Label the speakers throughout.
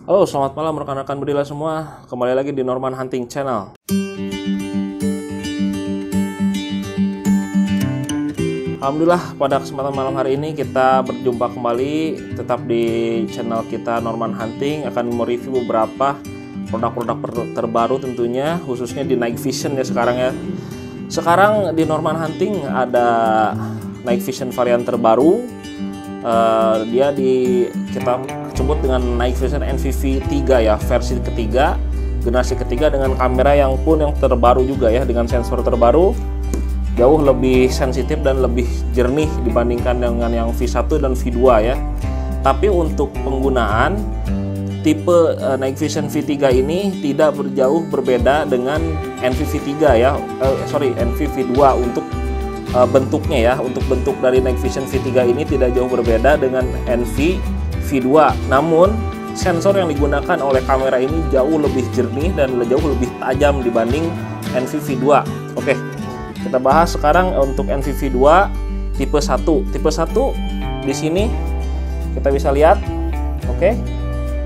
Speaker 1: Halo, selamat malam rekan-rekan bediler semua. Kembali lagi di Norman Hunting Channel. Alhamdulillah, pada kesempatan malam hari ini kita berjumpa kembali tetap di channel kita Norman Hunting, akan mereview beberapa produk-produk terbaru tentunya, khususnya di night vision ya sekarang ya. Sekarang di Norman Hunting ada night vision varian terbaru. Kita sebut dengan Night Vision NVV3 ya, versi ketiga, generasi ketiga, dengan kamera yang terbaru juga ya, dengan sensor terbaru, jauh lebih sensitif dan lebih jernih dibandingkan dengan yang V1 dan V2 ya. Tapi untuk penggunaan tipe Night Vision V3 ini tidak jauh berbeda dengan NVV3 ya, NVV2 untuk bentuknya ya. Untuk bentuk dari Night Vision V3 ini tidak jauh berbeda dengan NVV2, namun sensor yang digunakan oleh kamera ini jauh lebih jernih dan jauh lebih tajam dibanding NVV2. Oke, kita bahas sekarang untuk NVV2 tipe 1. Tipe 1 di sini kita bisa lihat. Oke,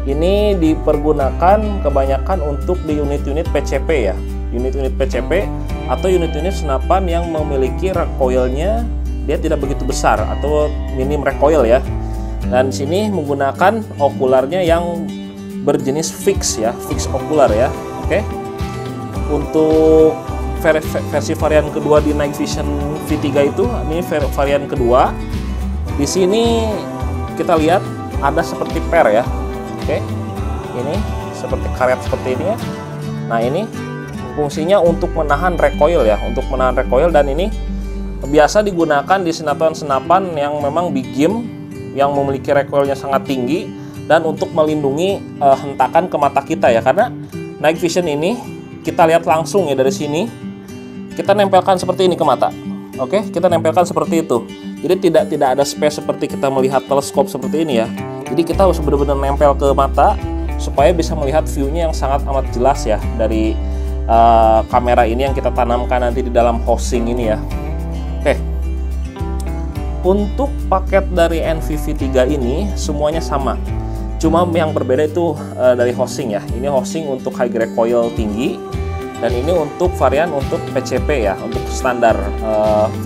Speaker 1: ini dipergunakan kebanyakan untuk di unit-unit PCP ya, unit-unit PCP atau unit-unit senapan yang memiliki recoilnya dia tidak begitu besar atau minim recoil ya. Dan sini menggunakan okularnya yang berjenis fix ya, fix okular ya. Oke. Untuk versi varian kedua di Night Vision V3 itu, ini varian kedua. Di sini kita lihat ada seperti per ya. Oke. Ini seperti karet seperti ini ya. Nah, ini fungsinya untuk menahan recoil ya, untuk menahan recoil, dan ini biasa digunakan di senapan-senapan yang memang big game yang memiliki recoilnya sangat tinggi dan untuk melindungi hentakan ke mata kita ya, karena Night Vision ini kita lihat langsung ya dari sini, kita nempelkan seperti ini ke mata. Oke, kita nempelkan seperti itu. Jadi tidak ada space seperti kita melihat teleskop seperti ini ya. Jadi kita harus benar-benar nempel ke mata supaya bisa melihat view-nya yang sangat amat jelas ya dari kamera ini yang kita tanamkan nanti di dalam housing ini ya. Oke, untuk paket dari NVV3 ini semuanya sama, cuma yang berbeda itu dari housing ya. Ini housing untuk high recoil tinggi, dan ini untuk varian untuk PCP ya, untuk standar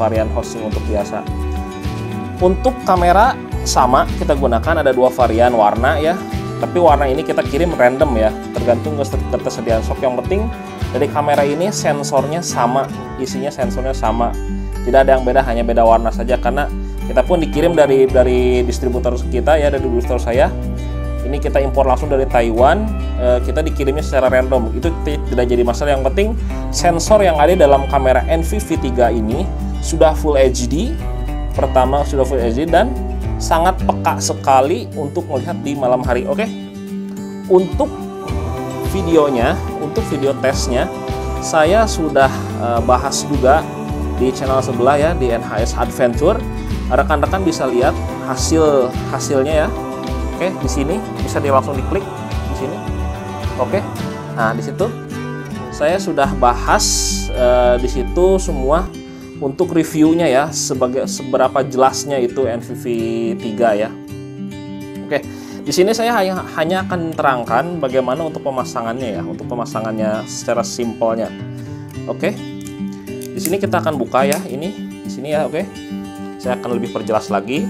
Speaker 1: varian housing untuk biasa. Untuk kamera sama, kita gunakan ada dua varian warna ya, tapi warna ini kita kirim random ya, tergantung ketersediaan stok. Yang penting dari kamera ini sensornya sama, isinya sensornya sama, tidak ada yang beda, hanya beda warna saja, karena kita pun dikirim dari distributor kita ya, dari distributor saya. Ini kita impor langsung dari Taiwan, kita dikirimnya secara random, itu tidak jadi masalah. Yang penting sensor yang ada dalam kamera NVV3 ini sudah Full HD, pertama sudah Full HD dan sangat peka sekali untuk melihat di malam hari. Oke, untuk videonya, untuk video tesnya saya sudah bahas juga di channel sebelah ya, di NHS Adventure. Rekan-rekan bisa lihat hasilnya ya. Oke, di sini bisa langsung diklik di sini. Oke, nah di situ saya sudah bahas di situ semua untuk reviewnya ya, seberapa jelasnya itu NVV3 ya. Oke, di sini saya hanya akan terangkan bagaimana untuk pemasangannya ya, untuk pemasangannya secara simpelnya. Oke, di sini kita akan buka ya, ini di sini ya. Oke, saya akan lebih perjelas lagi.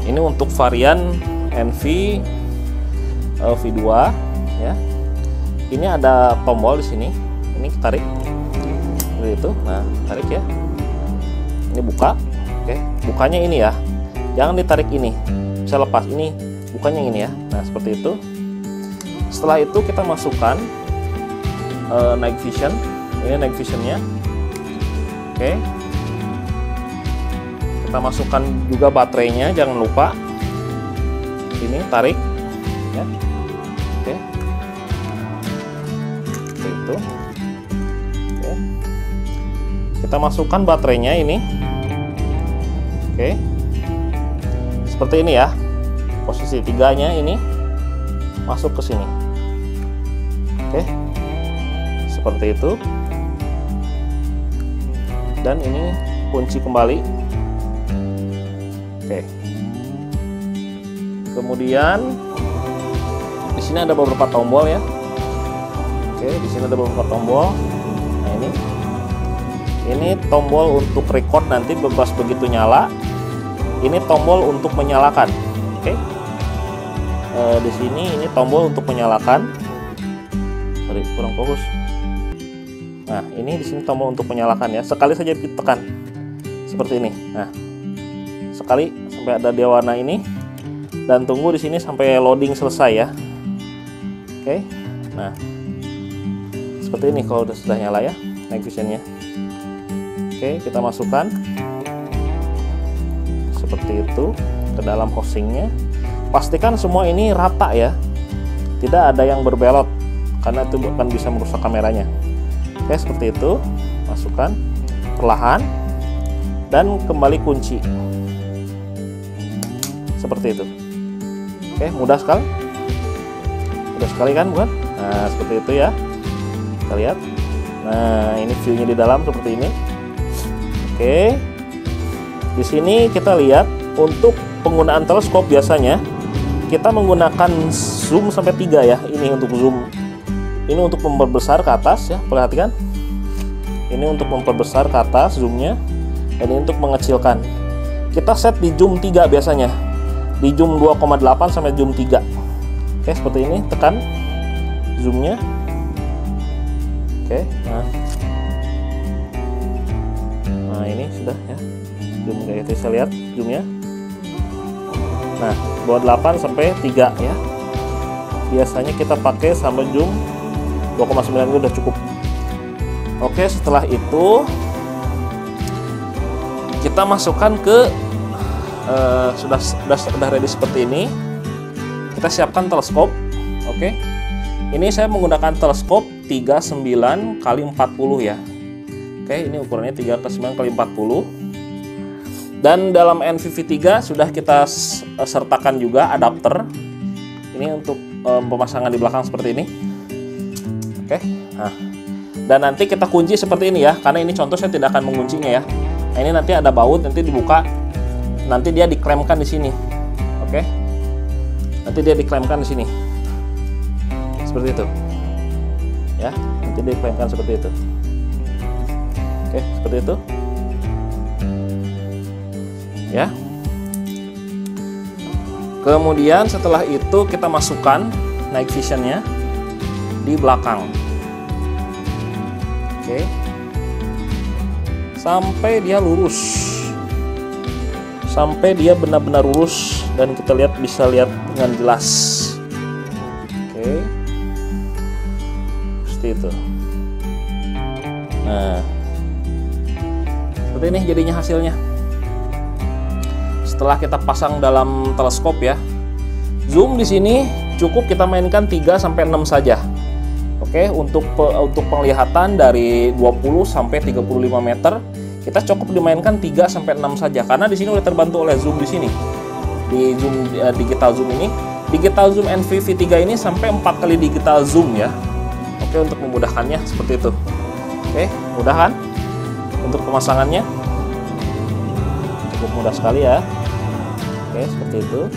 Speaker 1: Ini untuk varian NVV2 ya. Ini ada tombol di sini. Ini tarik. Itu, nah tarik ya. Ini buka. Oke, bukanya ini ya. Jangan ditarik ini. Bisa lepas, ini bukanya ini ya. Nah, seperti itu. Setelah itu kita masukkan Night Vision. Ini Night Visionnya. Oke, kita masukkan juga baterainya, jangan lupa. Ini tarik ya. Oke, seperti itu. Oke, kita masukkan baterainya ini. Oke, seperti ini ya, posisi 3-nya ini masuk ke sini. Oke, seperti itu. Dan ini kunci kembali. Oke, kemudian sini ada beberapa tombol ya. Oke, di sini ada beberapa tombol. Nah, ini tombol untuk record nanti bebas begitu nyala. Ini tombol untuk menyalakan. Oke. Di sini ini tombol untuk menyalakan. Sorry, kurang fokus. Nah, ini di sini tombol untuk menyalakan ya. Sekali saja ditekan seperti ini. Nah, sekali sampai ada dia warna ini, dan tunggu di sini sampai loading selesai ya. Oke. Nah, seperti ini kalau sudah nyala ya night visionnya. Oke, kita masukkan seperti itu ke dalam housingnya. Pastikan semua ini rata ya, tidak ada yang berbelot karena itu akan bisa merusak kameranya. Oke, seperti itu. Masukkan perlahan dan kembali kunci seperti itu. Oke, mudah sekali kan, bukan? Nah, seperti itu ya, kita lihat. Nah, ini view-nya di dalam seperti ini. Oke, di sini kita lihat untuk penggunaan teleskop biasanya kita menggunakan zoom sampai 3 ya. Ini untuk zoom, ini untuk memperbesar ke atas ya, perhatikan. Ini untuk memperbesar ke atas zoomnya, dan ini untuk mengecilkan. Kita set di zoom 3 biasanya, di zoom 2,8 sampai zoom 3. Oke, seperti ini, tekan zoomnya. Oke, nah ini sudah ya, zoom kayak itu, saya lihat zoomnya. Nah, 28 sampai 3 ya. Biasanya kita pakai sampai zoom 2,9 itu udah cukup. Oke, setelah itu kita masukkan ke sudah ready seperti ini. Kita siapkan teleskop. Oke. Ini saya menggunakan teleskop 39 x 40 ya. Oke, ini ukurannya 39 x 40. Dan dalam NVV3 sudah kita sertakan juga adapter. Ini untuk pemasangan di belakang seperti ini. Oke. Nah, dan nanti kita kunci seperti ini ya, karena ini contoh saya tidak akan menguncinya ya. Nah, ini nanti ada baut, nanti dibuka, nanti dia dikremkan di sini. Oke. Nanti dia dikremkan di sini. Seperti itu. Ya, nanti dikremkan seperti itu. Oke, seperti itu. Ya. Kemudian setelah itu kita masukkan night visionnya di belakang. Oke. Sampai dia lurus. Sampai dia benar-benar lurus dan kita lihat, bisa lihat dengan jelas. Oke. Seperti itu. Nah, seperti ini jadinya hasilnya. Setelah kita pasang dalam teleskop ya. Zoom di sini cukup kita mainkan 3 sampai 6 saja. Oke, untuk penglihatan dari 20 sampai 35 meter kita cukup dimainkan 3 sampai 6 saja, karena di sini udah terbantu oleh zoom di sini. Di zoom digital zoom ini, digital zoom NVV3 ini sampai 4 kali digital zoom ya. Oke, untuk memudahkannya seperti itu. Oke, mudah kan? Untuk pemasangannya cukup mudah sekali ya. Oke, seperti itu.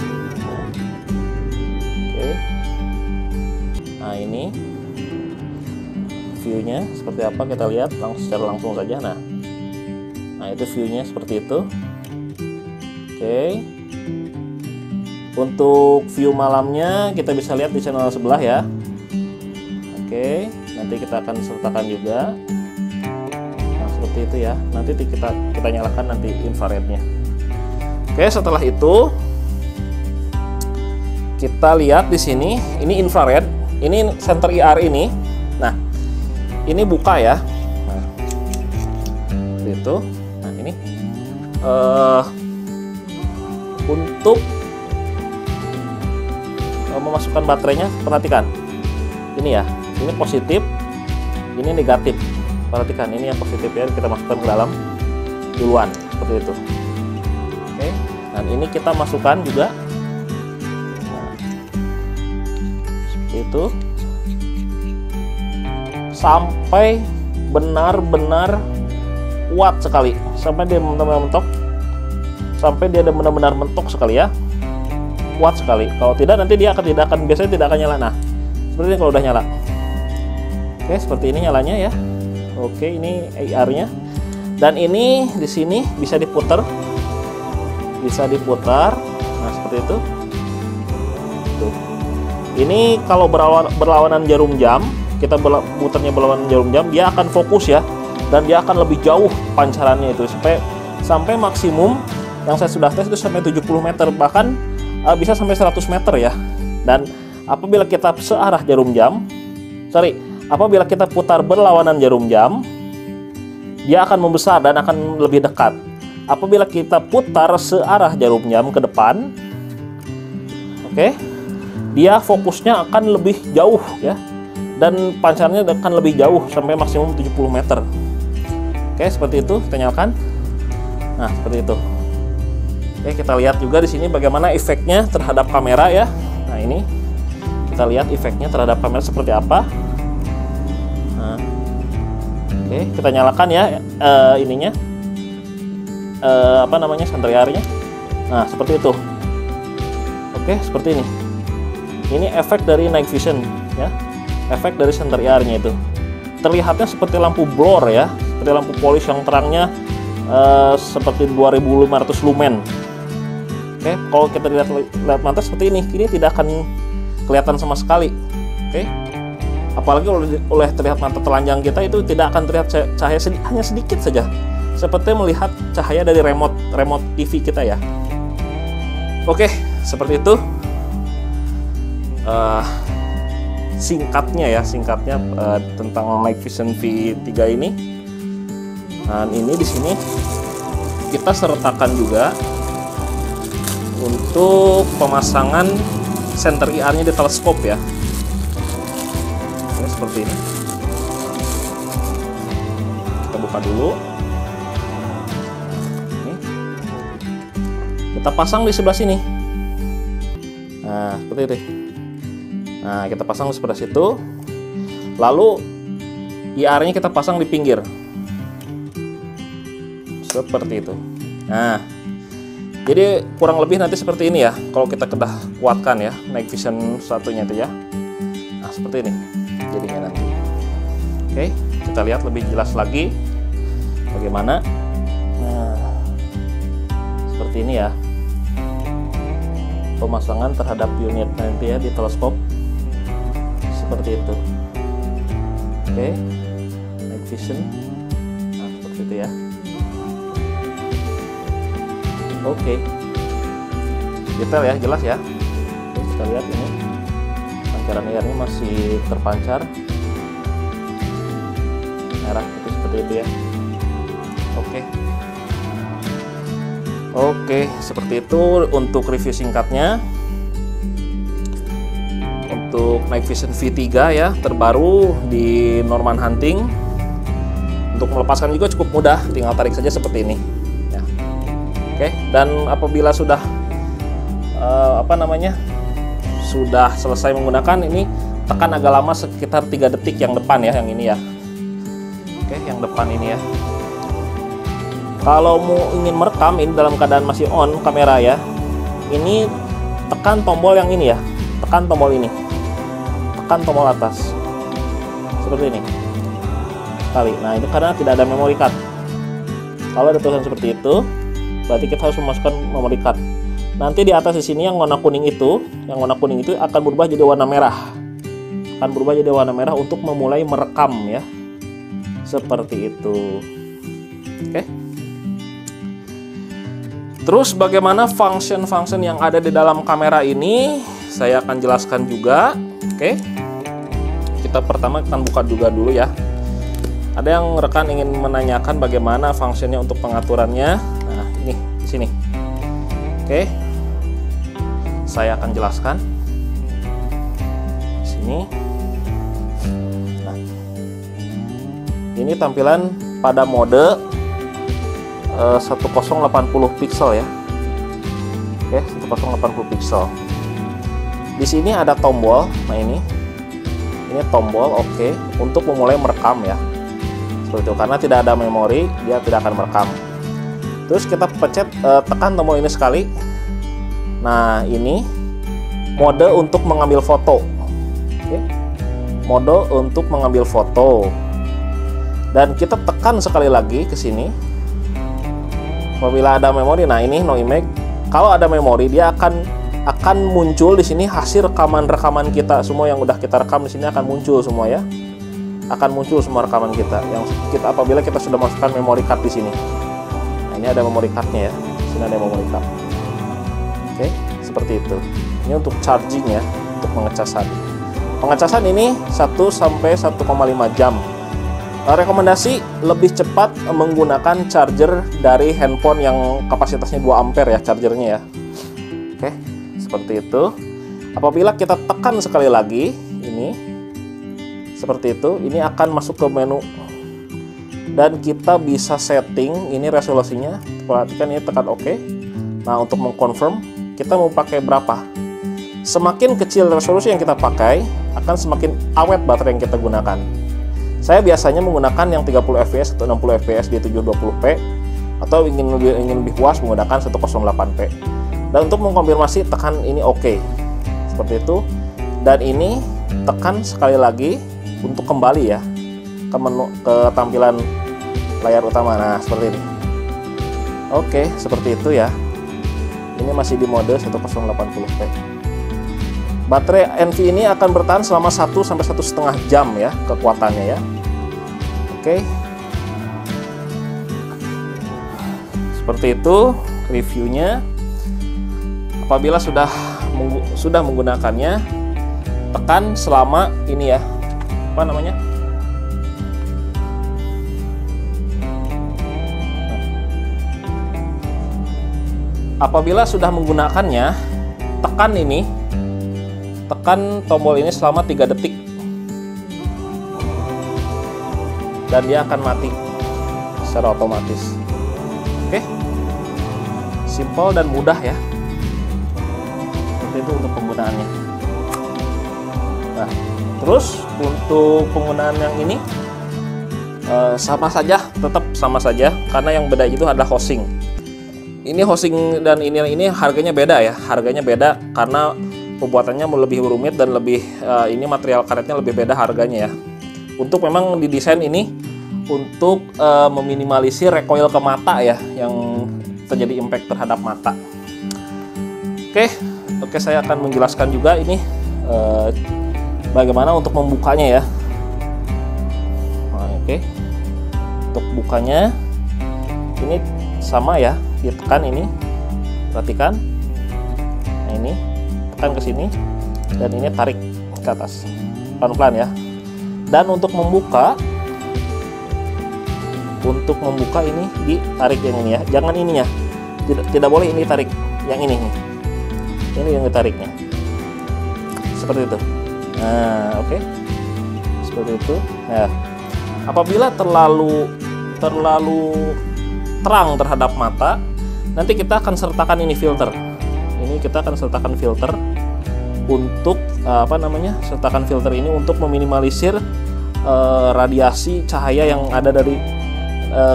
Speaker 1: Oke. Nah, ini view-nya seperti apa kita lihat secara langsung saja. Nah, itu view-nya seperti itu. Oke. Untuk view malamnya kita bisa lihat di channel sebelah ya. Oke, nanti kita akan sertakan juga. Nah, seperti itu ya. Nanti kita nyalakan nanti infrarednya. Oke, setelah itu kita lihat di sini, ini infrared, ini center IR ini. Nah, ini buka ya. Nah, seperti itu. Nah, ini untuk memasukkan baterainya, perhatikan. Ini ya, ini positif, ini negatif. Perhatikan, ini yang positif ya, kita masukkan ke dalam duluan, seperti itu. Oke, dan ini kita masukkan juga. Nah, seperti itu. Sampai benar-benar kuat sekali, sampai dia benar-benar mentok, sampai dia benar-benar mentok sekali ya. kuat sekali. Kalau tidak nanti dia biasanya tidak akan nyala. Nah, seperti ini kalau udah nyala. Oke, seperti ini nyalanya ya. Oke, ini IR-nya. Dan ini di sini bisa diputar. Bisa diputar. Nah, seperti itu. Tuh. Ini kalau berlawanan jarum jam, kita muternya berlawanan jarum jam, dia akan fokus ya. Dan dia akan lebih jauh pancarannya itu sampai maksimum yang saya sudah tes itu sampai 70 meter, bahkan bisa sampai 100 meter ya. Dan apabila kita apabila kita putar berlawanan jarum jam, dia akan membesar dan akan lebih dekat. Apabila kita putar searah jarum jam ke depan, oke, dia fokusnya akan lebih jauh ya, dan pancarannya akan lebih jauh sampai maksimum 70 meter. Oke, seperti itu, kita nyalakan. Nah, seperti itu. Oke, kita lihat juga di sini bagaimana efeknya terhadap kamera ya. Nah, ini kita lihat efeknya terhadap kamera seperti apa. Nah, oke, kita nyalakan ya ininya, center IR-nya. Nah, seperti itu. Oke, seperti ini. Ini efek dari night vision ya, efek dari center IR-nya itu. Terlihatnya seperti lampu blur ya, seperti lampu polish yang terangnya seperti 2500 lumen. Oke, kalau kita lihat mata seperti ini tidak akan kelihatan sama sekali. Oke, apalagi oleh terlihat mata telanjang kita itu tidak akan terlihat cahaya hanya sedikit saja, seperti melihat cahaya dari remote TV kita ya. Oke, seperti itu. Singkatnya tentang Night Vision V3 ini. Dan ini di sini kita sertakan juga untuk pemasangan center IR-nya di teleskop ya. Oke, seperti ini. Kita buka dulu. Ini. Kita pasang di sebelah sini. Nah, seperti itu. Nah, kita pasang di sebelah situ. Lalu IR-nya kita pasang di pinggir. Seperti itu. Nah, jadi kurang lebih nanti seperti ini ya. Kalau kita kedah kuatkan ya, Night Vision satunya itu ya. Nah, seperti ini jadinya nanti. Oke, kita lihat lebih jelas lagi bagaimana. Nah, seperti ini ya. Pemasangan terhadap unit nanti ya di teleskop. Seperti itu. Oke, Night Vision. Nah, seperti itu ya. Oke, detail ya, jelas ya. Oke, kita lihat ini pancaran IR-nya masih terpancar merah itu seperti itu ya. Oke, seperti itu untuk review singkatnya untuk Night Vision V3 ya, terbaru di Norman Hunting. Untuk melepaskan juga cukup mudah, tinggal tarik saja seperti ini. Oke, dan apabila sudah sudah selesai menggunakan ini, tekan agak lama sekitar 3 detik yang depan ya, yang ini ya. Oke, yang depan ini ya. Kalau mau ingin merekam ini dalam keadaan masih on kamera ya, ini tekan tombol yang ini ya, tekan tombol ini, tekan tombol atas seperti ini sekali. Nah, itu karena tidak ada memory card. Kalau ada tulisan seperti itu, berarti kita harus memasukkan memory card. Nanti di atas di sini yang warna kuning itu akan berubah jadi warna merah. Akan berubah jadi warna merah untuk memulai merekam ya. Seperti itu. Oke. Terus bagaimana function-function yang ada di dalam kamera ini, saya akan jelaskan juga. Oke. Kita pertama akan buka juga dulu ya. Ada yang rekan ingin menanyakan bagaimana fungsinya untuk pengaturannya. Nah, ini di sini. Oke. Saya akan jelaskan. Di sini. Nah. Ini tampilan pada mode 1080 pixel ya. Oke, 1080 pixel. Di sini ada tombol. Nah, ini tombol oke untuk memulai merekam ya. Seperti itu, karena tidak ada memori, dia tidak akan merekam. Terus kita pencet tekan tombol ini sekali. Nah, ini mode untuk mengambil foto. Oke. Mode untuk mengambil foto. Dan kita tekan sekali lagi ke sini. Apabila ada memori, nah ini no image. Kalau ada memori, dia akan muncul di sini hasil rekaman kita semua yang udah kita rekam di sini akan muncul semua ya. Akan muncul semua rekaman kita yang kita apabila kita sudah masukkan memory card di sini. Nah, ini ada memory cardnya ya. Di sini ada memory card. Oke, seperti itu. Ini untuk charging ya, untuk pengecasan. Pengecasan ini 1 sampai 1,5 jam. Rekomendasi lebih cepat menggunakan charger dari handphone yang kapasitasnya 2 ampere ya chargernya ya. Oke, seperti itu. Apabila kita tekan sekali lagi ini seperti itu, ini akan masuk ke menu dan kita bisa setting ini resolusinya. Perhatikan ini, tekan OK. Nah, untuk mengconfirm kita mau pakai berapa. Semakin kecil resolusi yang kita pakai, akan semakin awet baterai yang kita gunakan. Saya biasanya menggunakan yang 30 fps atau 60 fps di 720p, atau ingin lebih puas menggunakan 108p. Dan untuk mengkonfirmasi tekan ini OK. Seperti itu. Dan ini tekan sekali lagi untuk kembali ya ke menu, ke tampilan layar utama. Nah, seperti ini. Oke, seperti itu ya. Ini masih di mode 1080p. Baterai NV ini akan bertahan selama 1 sampai 1,5 jam ya kekuatannya ya. Oke. Seperti itu reviewnya. Apabila sudah menggunakannya, tekan selama ini ya. Apa namanya? Apabila sudah menggunakannya, tekan ini. Tekan tombol ini selama 3 detik dan dia akan mati secara otomatis. Oke, simple dan mudah ya. Seperti itu untuk penggunaannya. Nah, terus untuk penggunaan yang ini sama saja, tetap sama saja, karena yang beda itu adalah housing. Ini housing dan ini harganya beda ya, harganya beda karena pembuatannya lebih rumit dan lebih ini material karetnya lebih beda harganya ya. Untuk memang didesain ini untuk meminimalisir recoil ke mata ya, yang terjadi impact terhadap mata. Oke, saya akan menjelaskan juga ini bagaimana untuk membukanya ya. Nah, oke, untuk bukanya ini sama ya, ditekan ini, perhatikan. Nah, ini tekan ke sini dan ini tarik ke atas pelan-pelan ya. Dan untuk membuka ini ditarik yang ini ya, jangan ininya, tidak boleh ini tarik, yang ini nih, ini yang ditariknya seperti itu. Nah, oke, seperti itu. Nah, apabila terlalu terang terhadap mata, nanti kita akan sertakan ini filter. Ini kita akan sertakan filter untuk sertakan filter ini untuk meminimalisir radiasi cahaya yang ada dari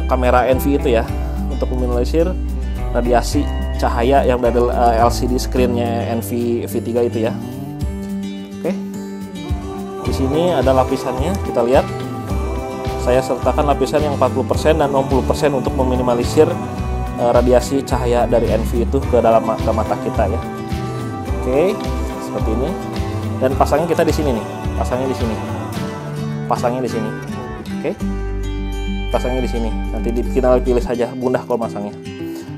Speaker 1: kamera NV itu ya, untuk meminimalisir radiasi cahaya yang dari LCD screen-nya NV V3 itu ya. Oke, di sini ada lapisannya, kita lihat. Saya sertakan lapisan yang 40% dan 60% untuk meminimalisir radiasi cahaya dari NV itu ke dalam mata kita ya. Oke, seperti ini. Dan pasangnya kita di sini nih, pasangnya di sini, pasangnya di sini. Oke, pasangnya di sini. Nanti kita pilih saja, mudah kalau masangnya.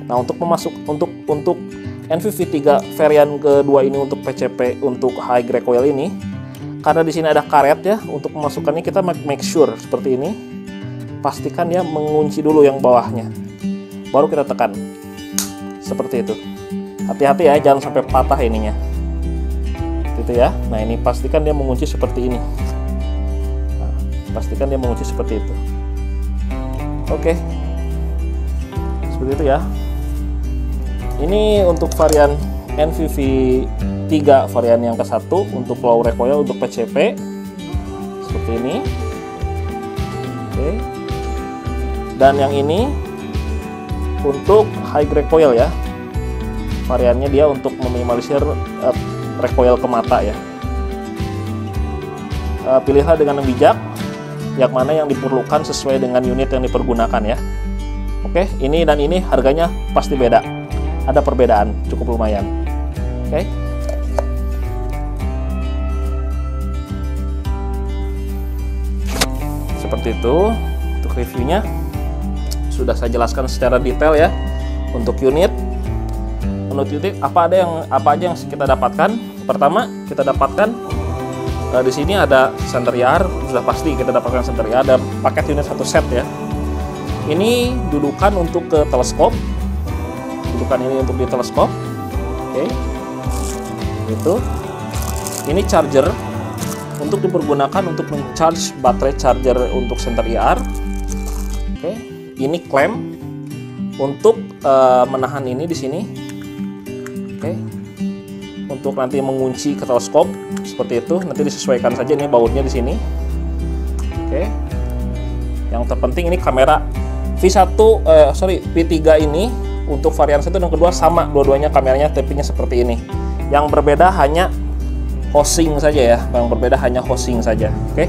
Speaker 1: Nah, untuk NV V3 varian kedua ini untuk PCP untuk high recoil ini, karena di sini ada karet ya, untuk memasukkannya kita make sure seperti ini. Pastikan ya mengunci dulu yang bawahnya, baru kita tekan seperti itu. Hati-hati ya, jangan sampai patah ininya gitu ya. Nah, ini pastikan dia mengunci seperti ini. Nah, pastikan dia mengunci seperti itu. Oke, seperti itu ya. Ini untuk varian NVV 3 varian yang ke-1 untuk low recoil untuk PCP seperti ini. Oke. Dan yang ini untuk high recoil ya, variannya dia untuk meminimalisir recoil ke mata ya. Pilihlah dengan bijak yang mana yang diperlukan sesuai dengan unit yang dipergunakan ya. Oke, ini dan ini harganya pasti beda. Ada perbedaan, cukup lumayan. Oke. Seperti itu untuk reviewnya. Sudah saya jelaskan secara detail ya. Untuk unit apa aja yang kita dapatkan. Pertama, kita dapatkan di sini ada center IR, sudah pasti kita dapatkan center IR, ada paket unit satu set ya. Ini dudukan untuk ke teleskop. Dudukan ini untuk di teleskop. Oke. Itu. Ini charger untuk dipergunakan untuk mencharge baterai charger untuk center IR. Oke. Ini klem untuk menahan ini di sini. Oke. Untuk nanti mengunci ke teleskop seperti itu, nanti disesuaikan saja ini bautnya di sini. Oke. Yang terpenting ini kamera V3 ini untuk varian 1 dan kedua sama dua-duanya kameranya, tipinya seperti ini. Yang berbeda hanya housing saja ya, yang berbeda hanya housing saja. Oke.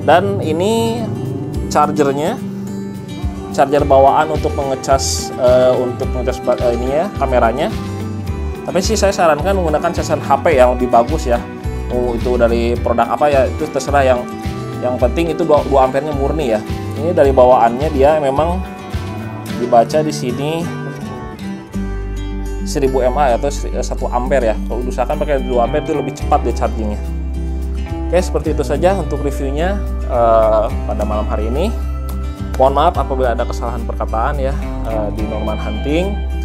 Speaker 1: Dan ini chargernya, charger bawaan untuk mengecas ini ya kameranya. Tapi sih saya sarankan menggunakan casan HP yang lebih bagus ya. Itu dari produk apa ya, itu terserah, yang penting itu 2 ampernya murni ya. Ini dari bawaannya dia memang dibaca di sini 1000 mAh atau 1 ampere ya. Kalau usahakan pakai 2 ampere itu lebih cepat dia chargingnya. Oke, seperti itu saja untuk reviewnya pada malam hari ini. Mohon maaf apabila ada kesalahan perkataan ya di Norman Hunting.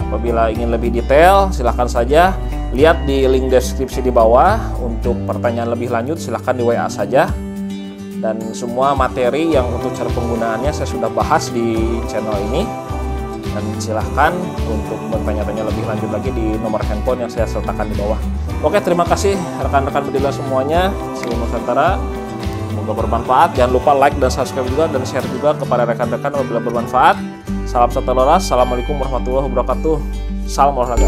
Speaker 1: Apabila ingin lebih detail, silahkan saja lihat di link deskripsi di bawah. Untuk pertanyaan lebih lanjut, silahkan di WA saja. Dan semua materi yang untuk cara penggunaannya saya sudah bahas di channel ini. Dan silahkan untuk bertanya-tanya lebih lanjut lagi di nomor handphone yang saya sertakan di bawah. Oke, terima kasih rekan-rekan bediler semuanya seluruh Nusantara. Semoga bermanfaat. Jangan lupa like dan subscribe juga dan share juga kepada rekan-rekan apabila bermanfaat. Salam satu loras. Assalamualaikum warahmatullahi wabarakatuh. Salam olahraga.